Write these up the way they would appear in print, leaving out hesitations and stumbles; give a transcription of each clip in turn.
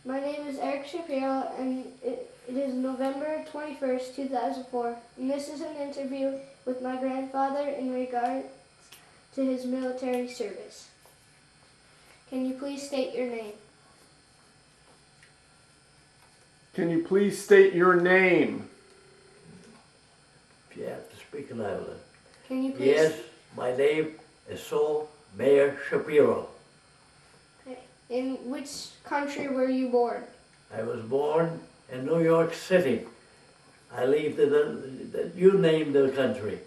My name is Erik Shapiro, and it is November 21st, 2004, and this is an interview with my grandfather in regards to his military service. Can you please state your name? Can you please state your name? If you have to speak louder. Can you please? Yes, my name is Saul Shapiro. Okay. In which country were you born? I was born in New York City. I leave you name the country.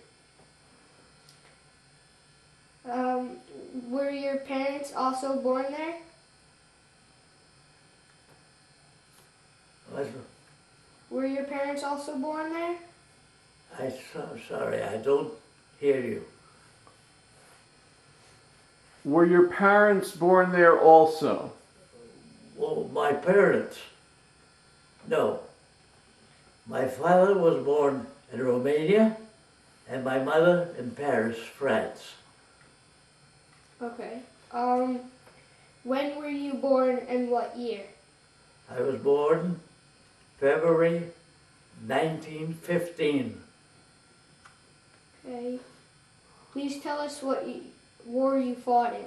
Were your parents also born there? Were your parents also born there? I'm sorry, I don't hear you. Were your parents born there also? Well, my parents, no. My father was born in Romania and my mother in Paris, France. Okay. When were you born and what year? I was born February 1915. Okay. Please tell us what war you fought in.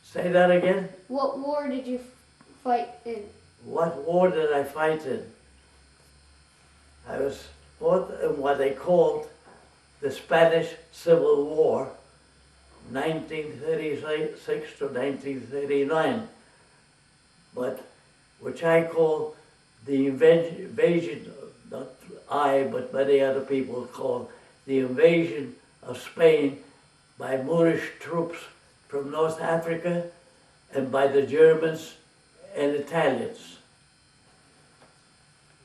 Say that again? What war did you fight in? What war did I fight in? I was fought in what they called the Spanish Civil War, 1936 to 1939, but which I call the invasion, not I, but many other people call the invasion of Spain by Moorish troops from North Africa and by the Germans and Italians.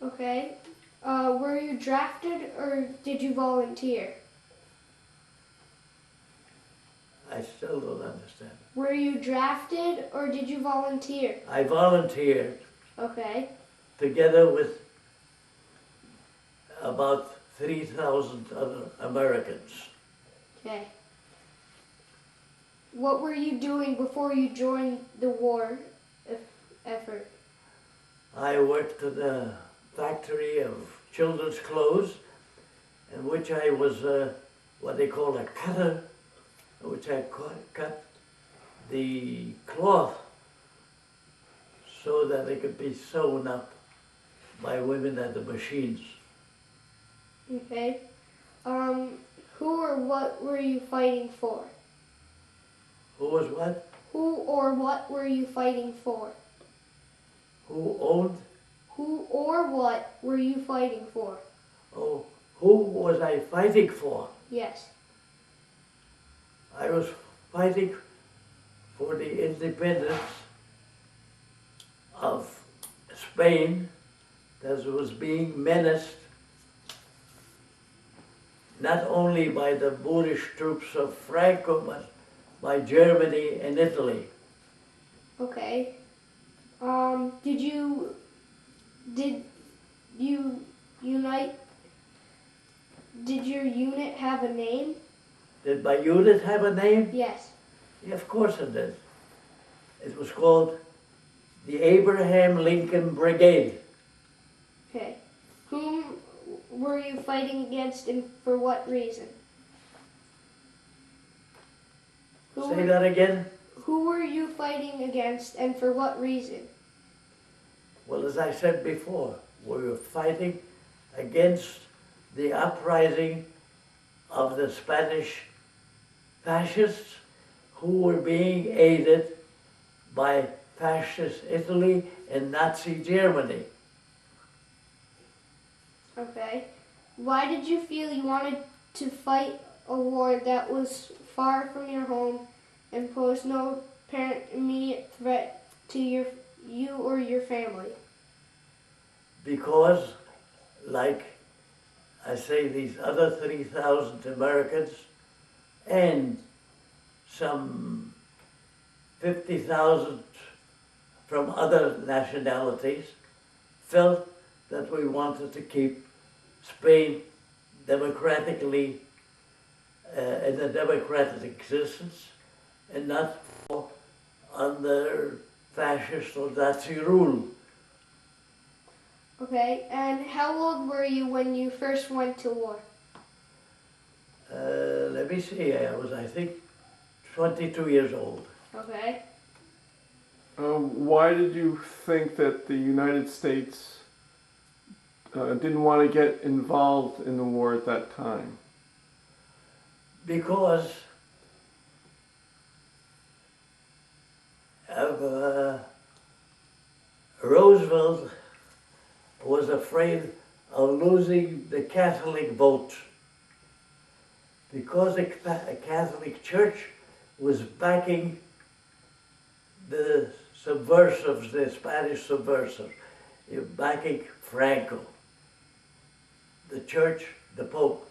Okay. Were you drafted or did you volunteer? I still don't understand. Were you drafted or did you volunteer? I volunteered Okay. together with about 3,000 other Americans. Okay. What were you doing before you joined the war effort? I worked in a factory of children's clothes, in which I was what they call a cutter, in which I cut the cloth so that it could be sewn up by women at the machines. Okay. Who or what were you fighting for? Who was what? Who or what were you fighting for? Who owned? Who or what were you fighting for? Oh, who was I fighting for? Yes. I was fighting for the independence of Spain that was being menaced not only by the Moorish troops of Franco, but by Germany and Italy. Okay. Did you unite? Did your unit have a name? Did my unit have a name? Yes. Yeah, of course it did. It was called the Abraham Lincoln Brigade. Okay. Whom were you fighting against and for what reason? Say that again? Who were you fighting against and for what reason? Well, as I said before, we were fighting against the uprising of the Spanish fascists who were being aided by fascist Italy and Nazi Germany. Okay. Why did you feel you wanted to fight a war that was far from your home and posed no apparent immediate threat to you or your family? Because, like I say, these other 3,000 Americans and some 50,000 from other nationalities felt that we wanted to keep Spain democratically in a democratic existence and not fall under fascist or Nazi rule. Okay, and how old were you when you first went to war? Let me see, I was, I think, 22 years old. Okay. Why did you think that the United States didn't want to get involved in the war at that time? Because of, Roosevelt was afraid of losing the Catholic vote. Because the Catholic Church was backing the subversives, the Spanish subversives, backing Franco, the church, the Pope.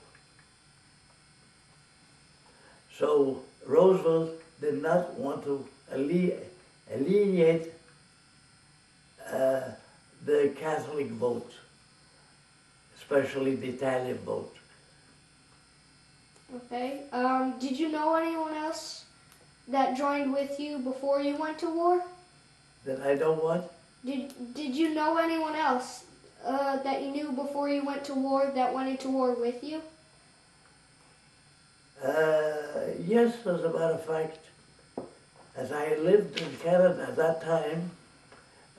So Roosevelt did not want to alienate the Catholic vote, especially the Italian vote. Okay. Did you know anyone else that joined with you before you went to war? That I don't want? Did you know anyone else that you knew before you went to war that went into war with you? Yes, as a matter of fact, as I lived in Canada at that time,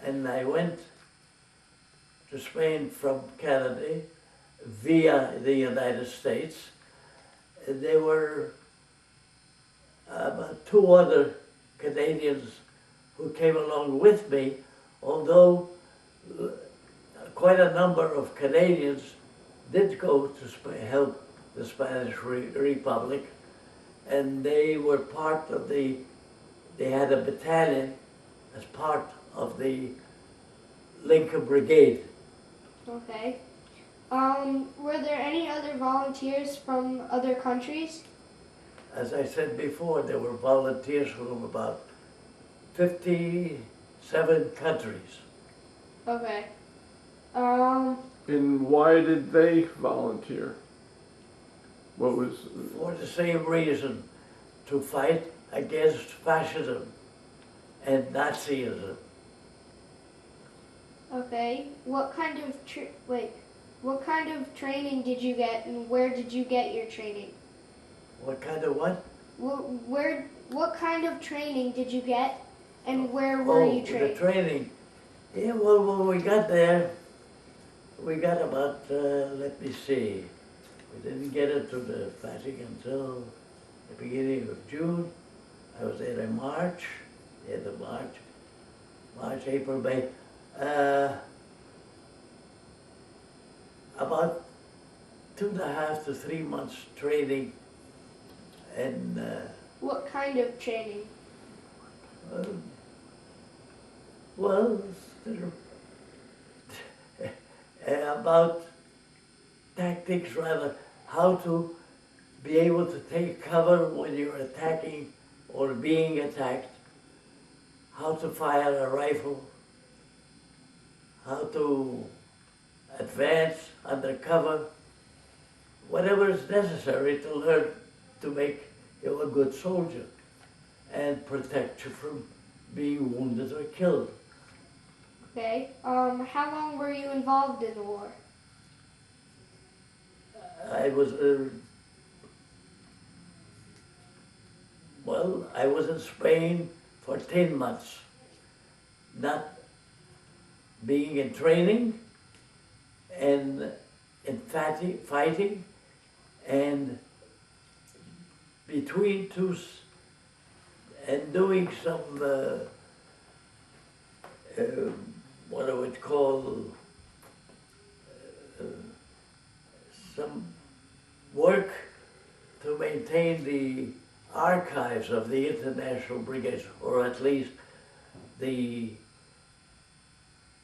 and I went to Spain from Canada via the United States, there were about 2 other Canadians who came along with me, although quite a number of Canadians did go to help the Spanish Republic, and they were part of they had a battalion as part of the Lincoln Brigade. Okay. Were there any other volunteers from other countries? As I said before, there were volunteers from about 57 countries. Okay. And why did they volunteer? What was... For the same reason, to fight against fascism and Nazism. Okay. What kind of what kind of training did you get, and where did you get your training? What kind of what? What kind of training did you get, and where were you trained? The training. Yeah, well, when we got there, we got about, let me see, we didn't get into the fighting until the beginning of June. I was there in March, the end of March, April, May. About 2.5 to 3 months training, and What kind of training? well, about tactics rather, how to be able to take cover when you're attacking or being attacked, how to fire a rifle, how to advance under cover, whatever is necessary to learn to make you a good soldier and protect you from being wounded or killed. Okay. How long were you involved in the war? I was, I was in Spain for 10 months, not being in training and in fighting, and between two, and doing some, what I would call, some work to maintain the archives of the International Brigade, or at least the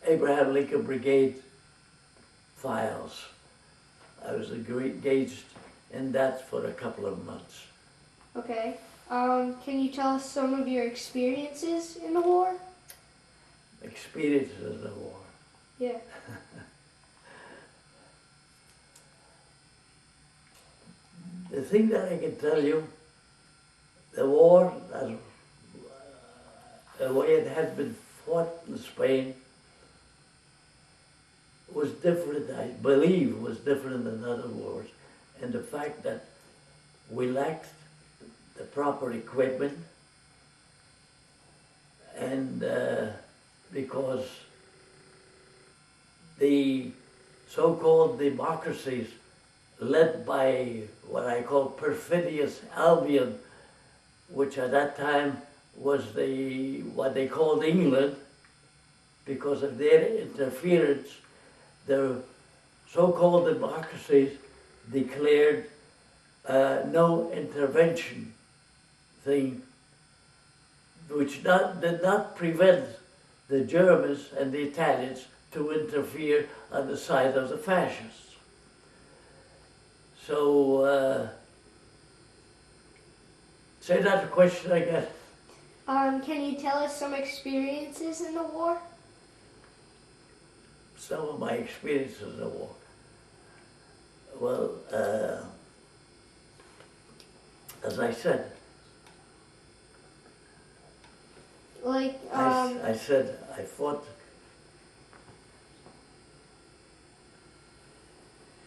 Abraham Lincoln Brigade files. I was engaged in that for a couple of months. Okay. Can you tell us some of your experiences in the war? Experiences in the war. Yeah. The thing that I can tell you, the war, the way it had been fought in Spain was different, I believe, was different than other wars. And the fact that we lacked the proper equipment, and because the so-called democracies led by what I call perfidious Albion, which at that time was what they called England, because of their interference, the so-called democracies declared no intervention thing, which did not prevent the Germans and the Italians to interfere on the side of the fascists. So, say that question again. Can you tell us some experiences in the war? Some of my experiences in the war. Well, as I said, Like, I said I fought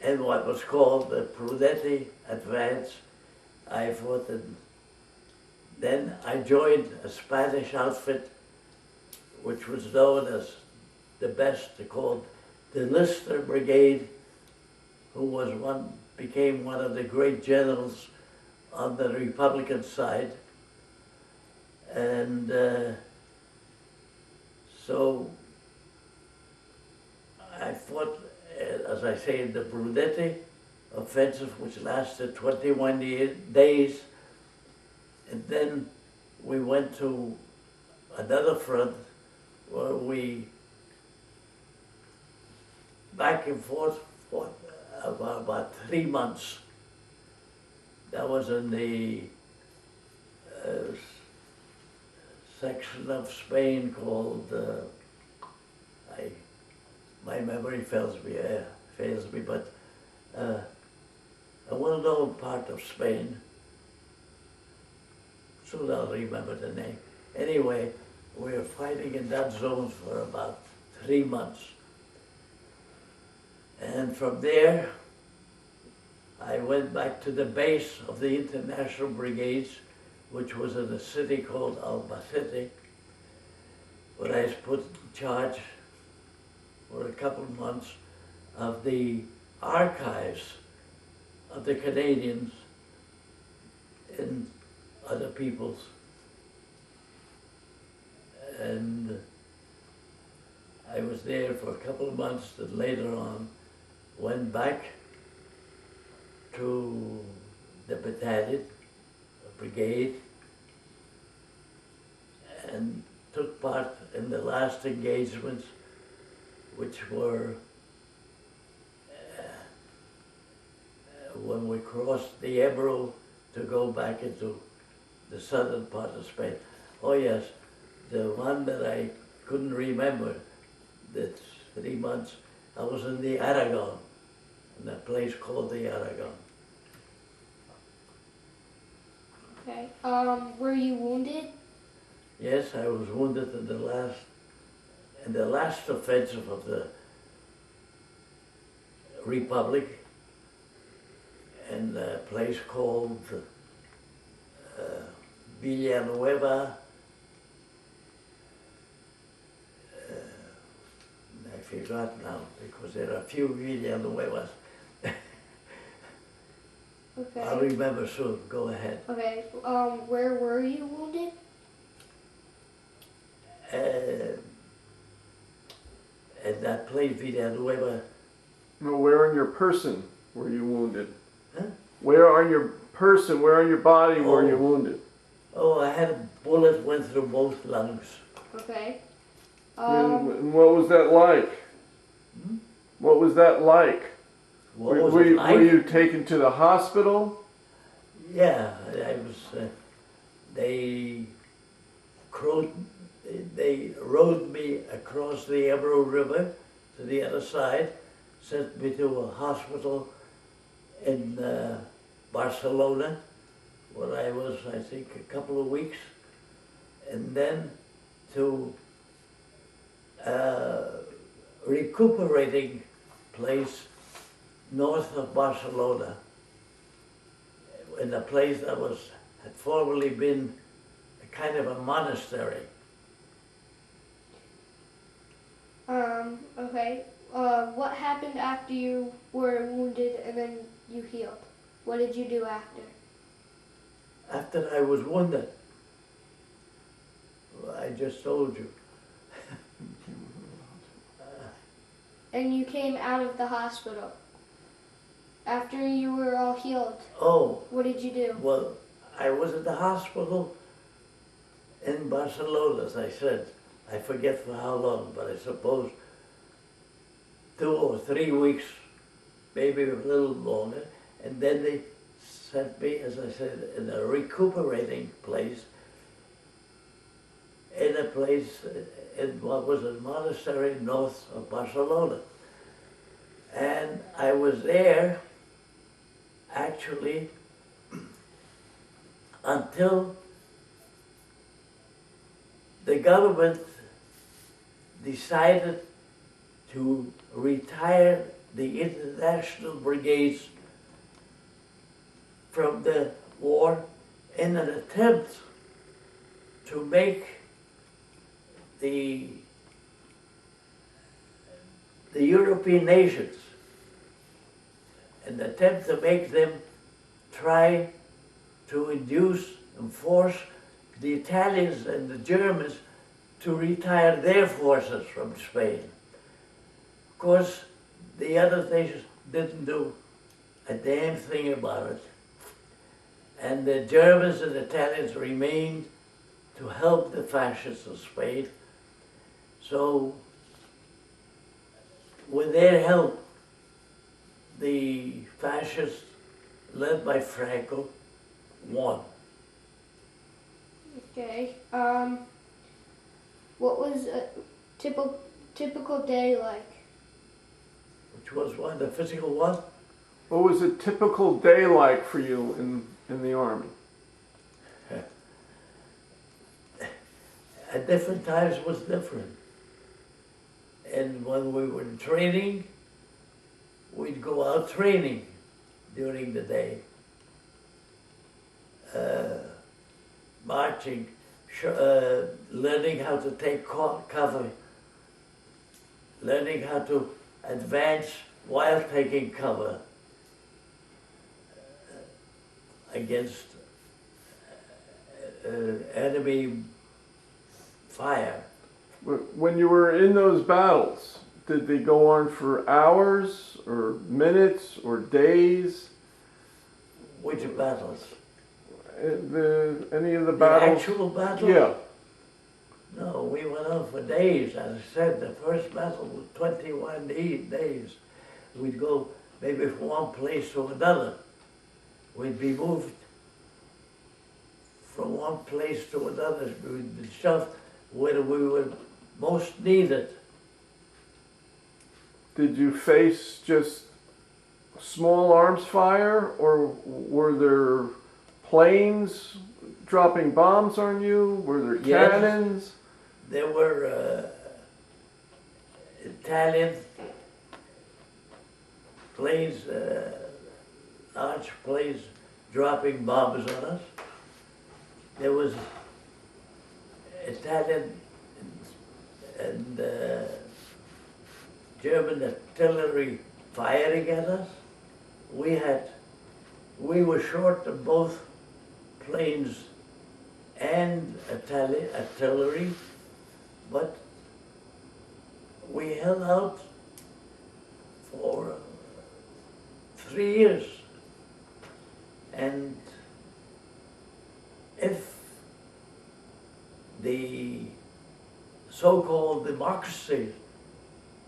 in what was called the Prudente advance. I fought in, then I joined a Spanish outfit which was known as the best, called the Lister Brigade, who became one of the great generals on the Republican side. And so I fought, as I say, in the Prudente offensive, which lasted 21 days. And then we went to another front where we back and forth for about 3 months. That was in the section of Spain called, my memory fails me, but a well-known part of Spain. Soon I'll remember the name. Anyway, we were fighting in that zone for about 3 months. And from there, I went back to the base of the International Brigades, which was in a city called Albacete, where I was put in charge for a couple of months of the archives of the Canadians and other peoples. And I was there for a couple of months, and later on went back to the battalion, the brigade, and took part in the last engagements, which were when we crossed the Ebro to go back into the southern part of Spain. Oh yes, the one that I couldn't remember, that's 3 months, I was in the Aragon, in a place called the Aragon. okay. Were you wounded? Yes, I was wounded in the last offensive of the Republic, in a place called Villanueva. I forgot now, because there are a few Villanuevas. Okay. I'll remember soon. Go ahead. Okay. Where were you wounded? At that place, Villanueva. No, where on your person were you wounded? Huh? Where on your person, where on your body were you wounded? Oh, I had a bullet went through both lungs. Okay. And what was that like? Hmm? What was that like? What was it like? Were you taken to the hospital? Yeah, I was. They rowed me across the Ebro River to the other side, sent me to a hospital in Barcelona, where I was, I think, a couple of weeks, and then to recuperating place north of Barcelona, in a place that had formerly been a kind of a monastery. Okay. What happened after you were wounded and then you healed? What did you do after? After I was wounded, well, I just told you. And you came out of the hospital. After you were all healed, Oh, what did you do? well, I was at the hospital in Barcelona, as I said. I forget for how long, but I suppose 2 or 3 weeks, maybe a little longer. And then they sent me, as I said, in a recuperating place, in a place in what was a monastery north of Barcelona. And I was there actually until the government decided to retire the international brigades from the war in an attempt to make the European nations, an attempt to make them try to induce and force the Italians and the Germans to retire their forces from Spain. Of course, the other nations didn't do a damn thing about it. And the Germans and Italians remained to help the fascists of Spain. So, with their help, the fascists, led by Franco, won. Okay. What was a typical day like? Which was one, the physical one? What was a typical day like for you in the Army? At different times was different. And when we were training, we'd go out training during the day. Marching, learning how to take cover, learning how to advance while taking cover against enemy fire. When you were in those battles, did they go on for hours or minutes or days? Which battles? Any of the The battles? actual battles? Yeah. No, we went on for days. As I said, the first battle was 21 days. We'd go maybe from one place to another. We'd be moved from one place to another. We'd be shoved where we were most needed. Did you face just small arms fire, or were there planes dropping bombs on you? Were there Yes. cannons? There were Italian planes, large planes dropping bombs on us. There was Italian and German artillery firing at us. We were short of both planes and artillery, but we held out for 3 years. And if the so-called democracy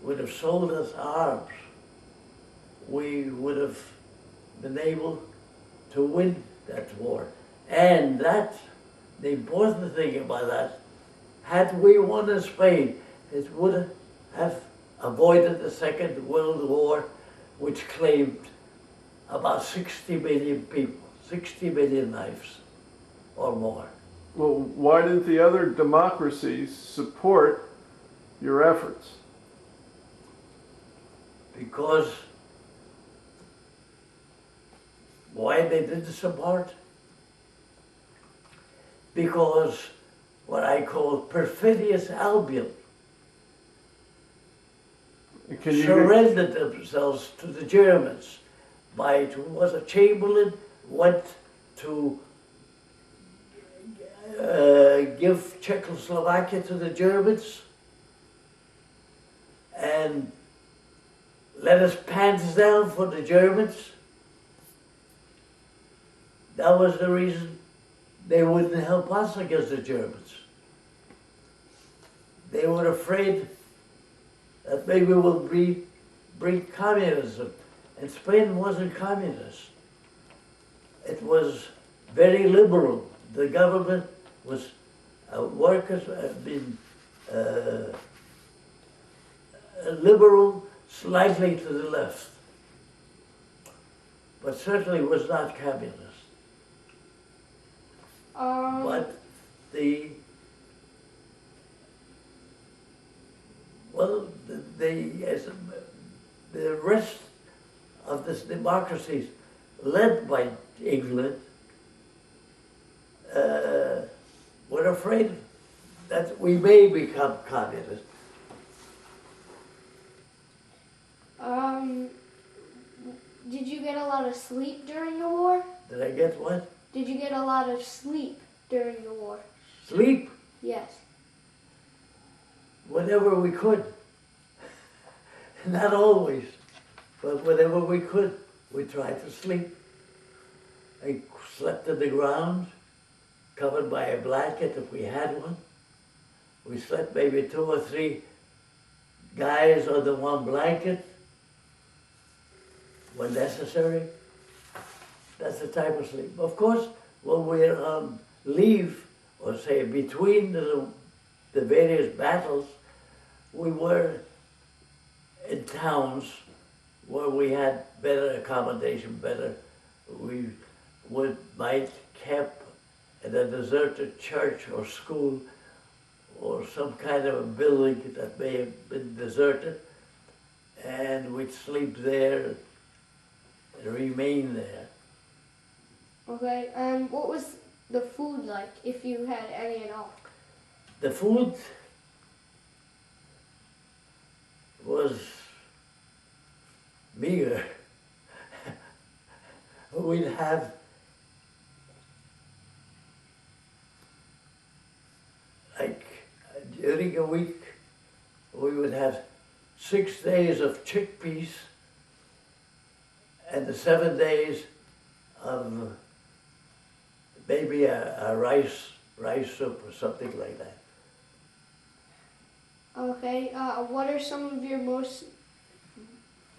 would have sold us arms, we would have been able to win that war. And that, the important thing about that, had we won in Spain, it would have avoided the Second World War, which claimed about 60 million people, 60 million lives or more. Well, why didn't the other democracies support your efforts? Because why they didn't support? Because what I call perfidious Albion Can you surrendered themselves to the Germans. Was a Chamberlain went to give Czechoslovakia to the Germans and let us pants down for the Germans. That was the reason they wouldn't help us against the Germans. They were afraid that maybe we'll bring communism. And Spain wasn't communist. It was very liberal. The government was, workers had been liberal, slightly to the left, but certainly was not communist. But the rest of this democracies led by England were afraid that we may become communist. Did you get a lot of sleep during the war? Did I get what? Did you get a lot of sleep during the war? Sleep? Yes. Whenever we could. Not always, but whenever we could, we tried to sleep. I slept on the ground, covered by a blanket if we had one. We slept maybe 2 or 3 guys under one blanket when necessary. That's the type of sleep. Of course, when we're on leave, or say between the various battles, we were in towns where we had better accommodation, we might camp at a deserted church or school or some kind of a building that may have been deserted, and we'd sleep there and remain there. Okay, and what was the food like, if you had any at all? The food was meager. We'd have during a week, we would have 6 days of chickpeas and the 7 days of maybe a rice soup or something like that. Okay, what are some of your most...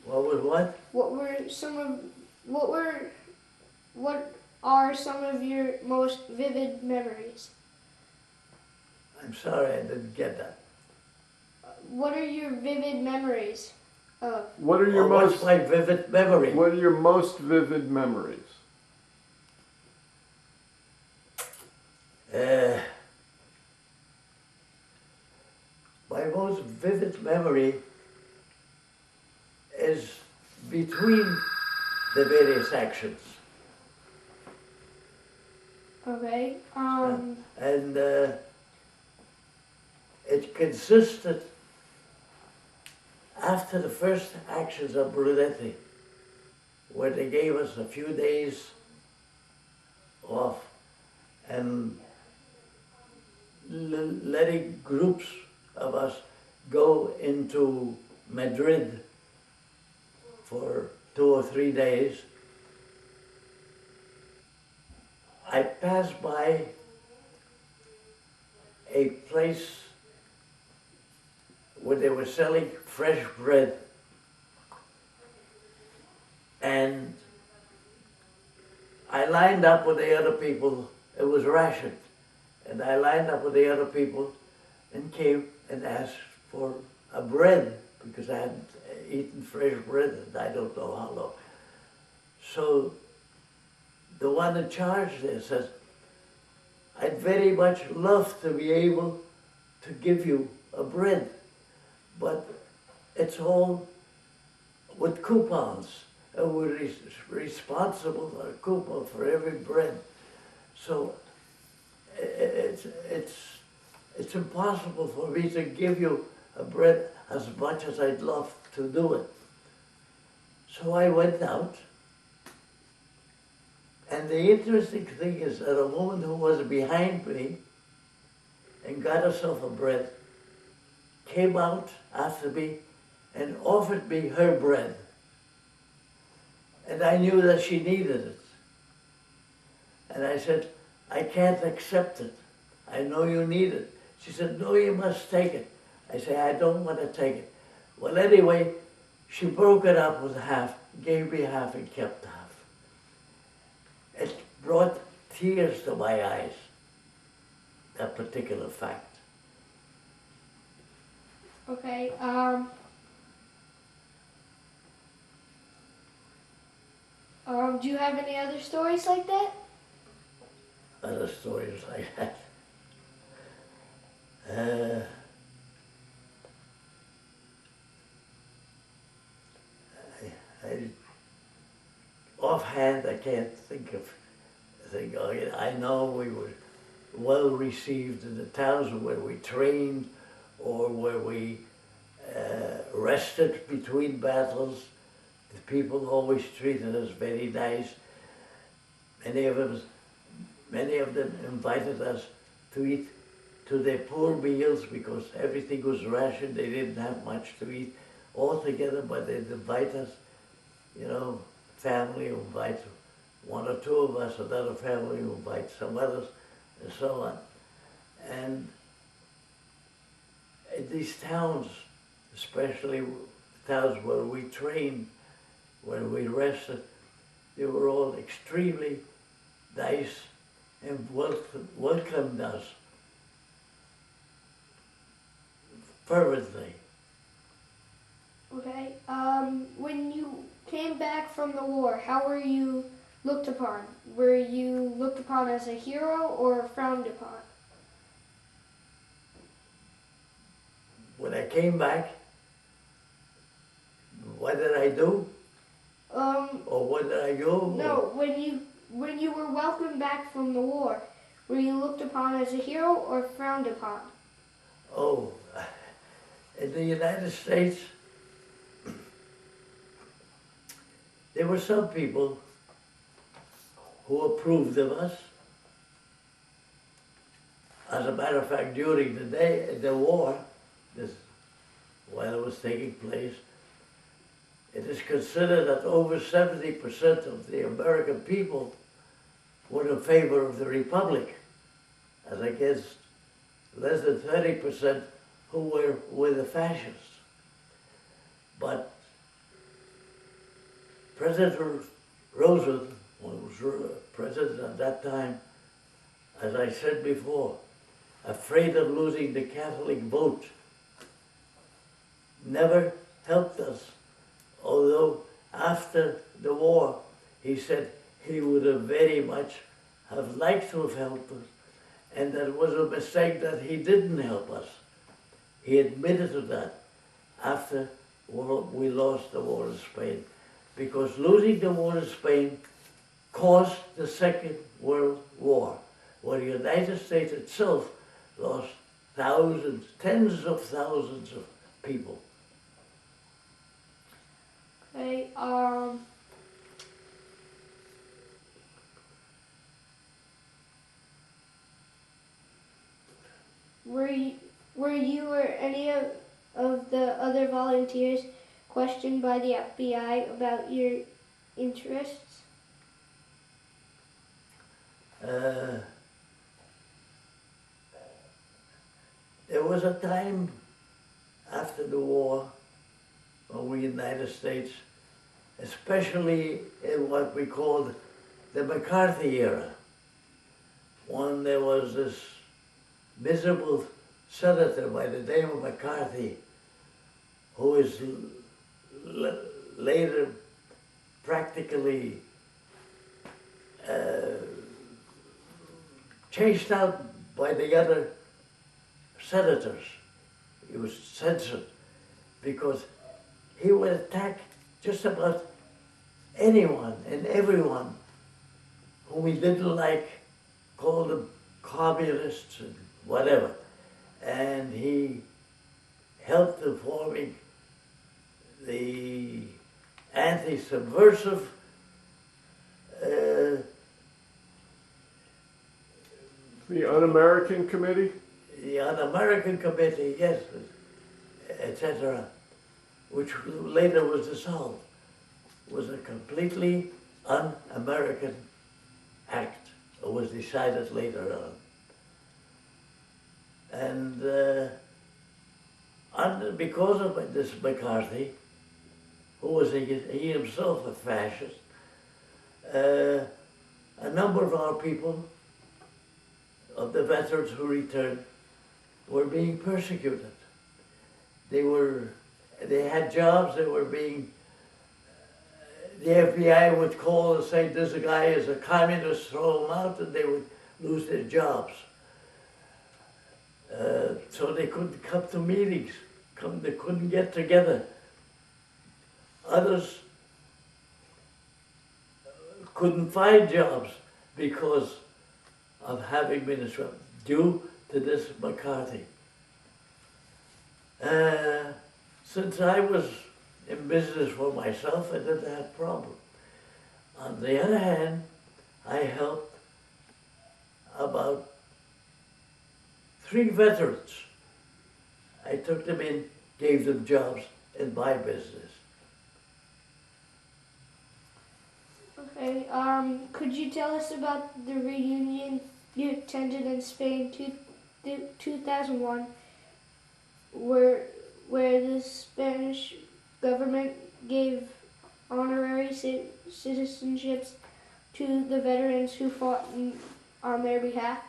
What was what? What are some of your most vivid memories? I'm sorry, I didn't get that. What are your vivid memories of? What are your What's my vivid memory? What are your most vivid memories? My most vivid memory is between the various actions. Okay, And it consisted after the first actions of Brunetti, where they gave us a few days off and letting groups of us go into Madrid for 2 or 3 days. I passed by a place where they were selling fresh bread, and I lined up with the other people. It was rationed, and I lined up with the other people and came and asked for a bread because I hadn't eaten fresh bread and I don't know how long. So the one in charge there says, "I'd very much love to be able to give you a bread, but it's all with coupons. And we're responsible for a coupon for every bread. So it's impossible for me to give you a bread as much as I'd love to do it. So I went out, and the interesting thing is that a woman who was behind me and got herself a bread came out after me and offered me her bread. And I knew that she needed it. And I said, I can't accept it. I know you need it. She said, no, you must take it. I said, I don't want to take it. Well, anyway, she broke it up with half, gave me half and kept half. It brought tears to my eyes, that particular fact. Okay, do you have any other stories like that? Other stories like that. Offhand, I can't think of. I know we were well received in the towns where we trained or where we rested between battles. The people always treated us very nice. Many of them invited us to eat to their poor meals because everything was rationed. They didn't have much to eat altogether, but they'd invite us. You know, family will invite one or two of us, another family will invite some others, and so on. And in these towns, especially towns where we trained, where we rested, they were all extremely nice and welcomed us fervently. Okay, when you came back from the war, how were you looked upon? Were you looked upon as a hero or frowned upon? When I came back, what did I do? Or where did I go? No, when you were welcomed back from the war, were you looked upon as a hero or frowned upon? Oh, in the United States, there were some people who approved of us. As a matter of fact, during the war, while it was taking place, it is considered that over 70% of the American people were in favor of the Republic, as against less than 30% who were with the fascists. But President Roosevelt, who was president at that time, as I said before, afraid of losing the Catholic vote, never helped us. Although after the war, he said he would have very much have liked to have helped us, and that it was a mistake that he didn't help us. He admitted to that after we lost the war in Spain, because losing the war in Spain caused the Second World War, where the United States itself lost thousands, tens of thousands of people. Okay, were you or any of the other volunteers questioned by the FBI about your interests? There was a time after the war when we in the United States, especially in what we called the McCarthy era, when there was this miserable senator by the name of McCarthy, who is later practically chased out by the other senators. He was censored. because he would attack just about anyone and everyone whom he didn't like, called them communists and whatever. And he helped in forming the anti-subversive The Un-American Committee? the Un-American Committee, yes, etc., which later was dissolved, was a completely un-American act. It was decided later on. And because of this McCarthy, who was he himself a fascist, a number of our people, of the veterans who returned, were being persecuted. They had jobs, they were being, the FBI would call and say, this guy is a communist, throw him out, and they would lose their jobs. So they couldn't come to meetings, they couldn't get together. Others couldn't find jobs because of having been disrupted due to this McCarthy. Since I was in business for myself, I didn't have a problem. On the other hand, I helped about 3 veterans. I took them in, gave them jobs in my business. Okay, could you tell us about the reunion you attended in Spain 2001, where the Spanish government gave honorary citizenships to the veterans who fought on their behalf?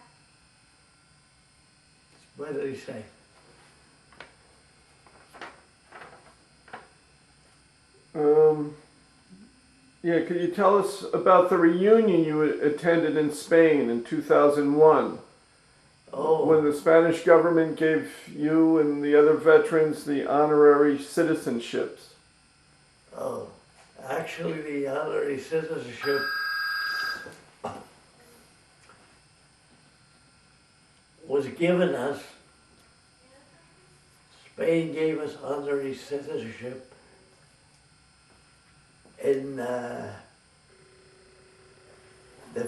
What did he say? Yeah, could you tell us about the reunion you attended in Spain in 2001? Oh. When the Spanish government gave you and the other veterans the honorary citizenships. Oh, actually the honorary citizenship was given us. Spain gave us honorary citizenship in the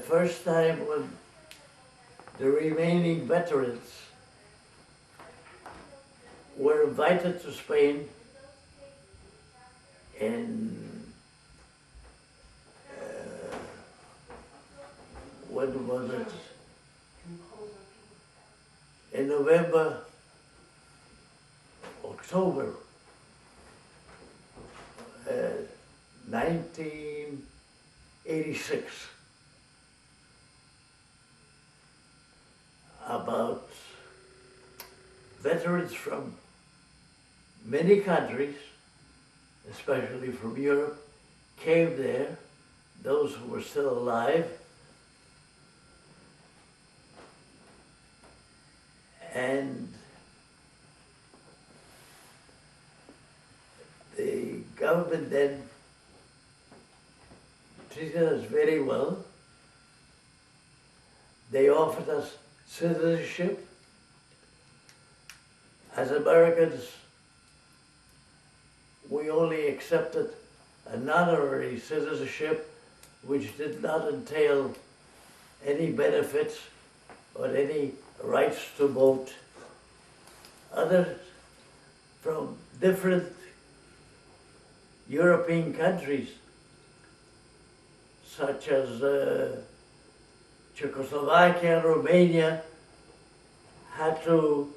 first time when the remaining veterans were invited to Spain in when was it? In November, October 1986. About veterans from many countries, especially from Europe, came there, those who were still alive, and the government then treated us very well. They offered us citizenship. As Americans, we only accepted an honorary citizenship, which did not entail any benefits or any rights to vote. Others from different European countries, such as Czechoslovakia and Romania, had to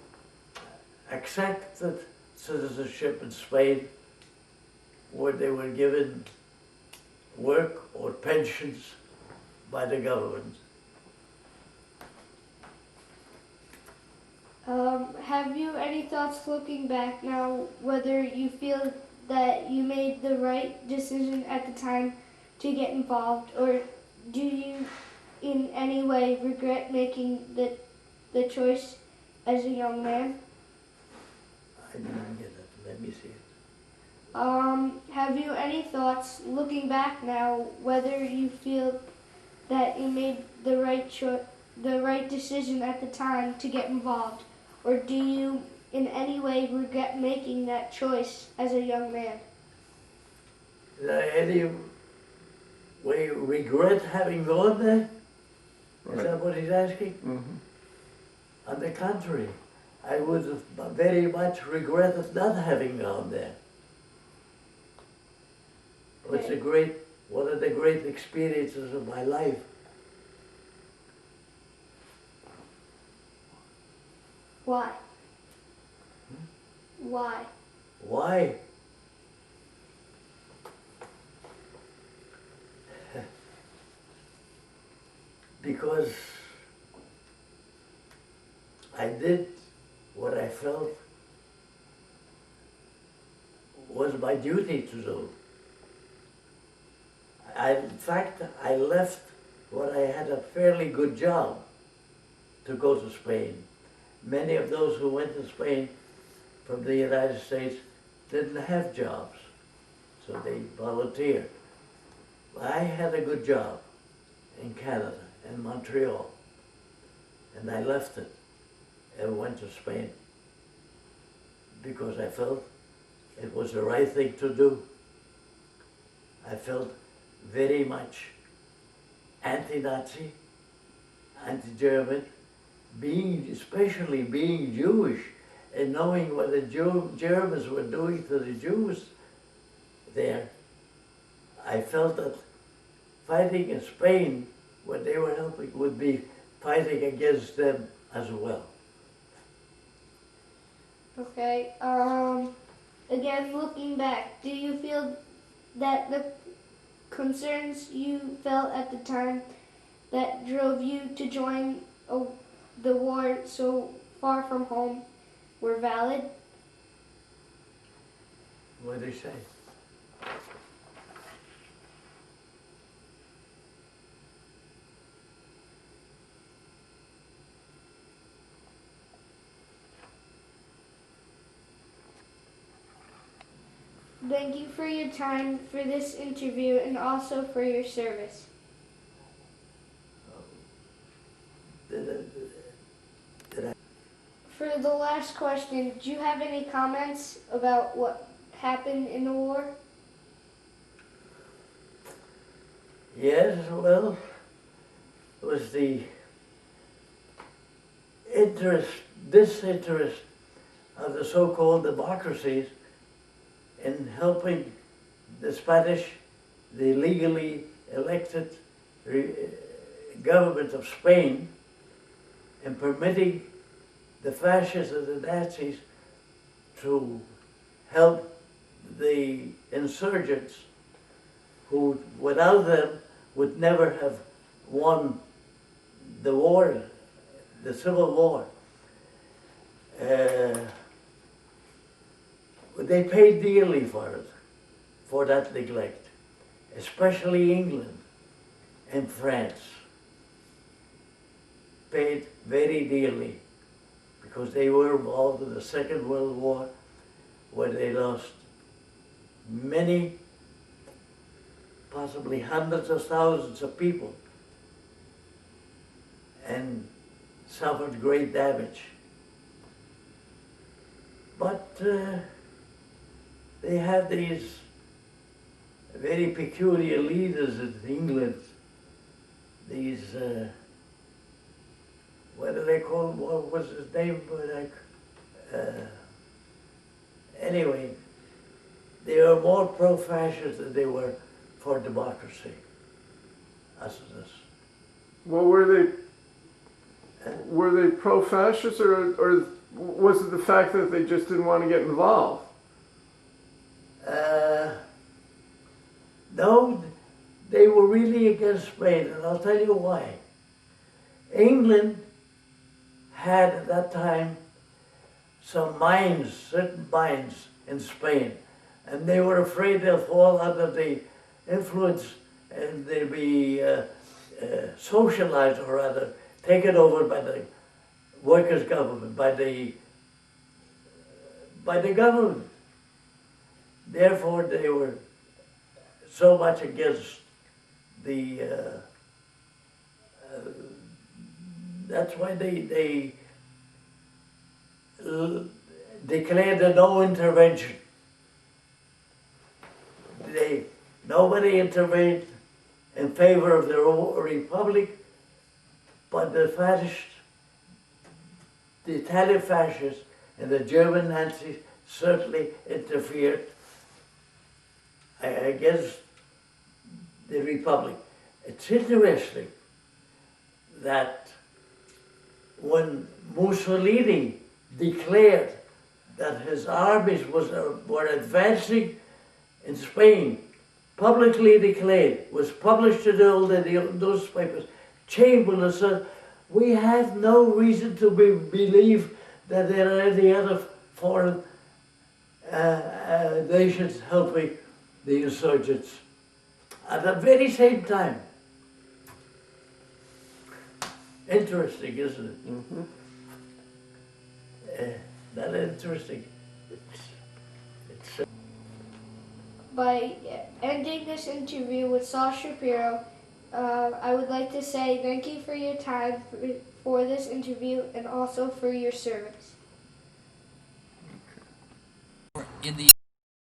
accept the citizenship in Spain, where they were given work or pensions by the government. Have you any thoughts looking back now, whether you feel that you made the right decision at the time to get involved, or do you in any way regret making the choice as a young man? I didn't get it. Let me see it. Have you any thoughts, looking back now, whether you feel that you made the right decision at the time to get involved, or do you in any way regret making that choice as a young man? Did I any way regret having gone there? Is Right. that what he's asking? Mhm. On the contrary, I would have very much regretted not having gone there. It's one of the great experiences of my life. Why? Why? Why? Because I did what I felt was my duty to do. In fact, I left when I had a fairly good job to go to Spain. Many of those who went to Spain from the United States didn't have jobs, so they volunteered. I had a good job in Canada, in Montreal, and I left it and went to Spain because I felt it was the right thing to do. I felt very much anti-Nazi, anti-German, especially being Jewish and knowing what the Germans were doing to the Jews there. I felt that fighting in Spain, what they were helping, would be fighting against them as well. Okay. Again, looking back, do you feel that the concerns you felt at the time that drove you to join the war so far from home were valid? What did they say? Thank you for your time for this interview and also for your service. For the last question, do you have any comments about what happened in the war? Yes, well, it was the disinterest of the so-called democracies in helping the Spanish, the legally elected government of Spain, and permitting the fascists and the Nazis to help the insurgents who, without them, would never have won the war, the Civil War. They paid dearly for it, for that neglect, especially England and France paid very dearly because they were involved in the Second World War where they lost many, possibly hundreds of thousands of people and suffered great damage. But they had these very peculiar leaders in England, these, what do they call him? What was his name? Anyway, they were more pro-fascist than they were for democracy. That's this. Well, were they pro-fascist, or was it the fact that they just didn't want to get involved? No, they were really against Spain, and I'll tell you why. England had at that time some mines, certain mines in Spain, and they were afraid they'll fall under the influence and they'll be socialized, or rather taken over by the workers' government, by the government. therefore they were so much against the, that's why they declared a no intervention. Nobody intervened in favor of the republic, but the Italian fascists and the German Nazis certainly interfered against the republic. It's interesting that when Mussolini declared that his armies were advancing in Spain, publicly declared, was published in all the newspapers, Chamberlain said, "We have no reason to believe that there are any other foreign nations helping the insurgents." At the very same time. Interesting, isn't it? Mm-hmm. Not interesting. By ending this interview with Saul Shapiro, I would like to say thank you for your time for this interview and also for your service. In the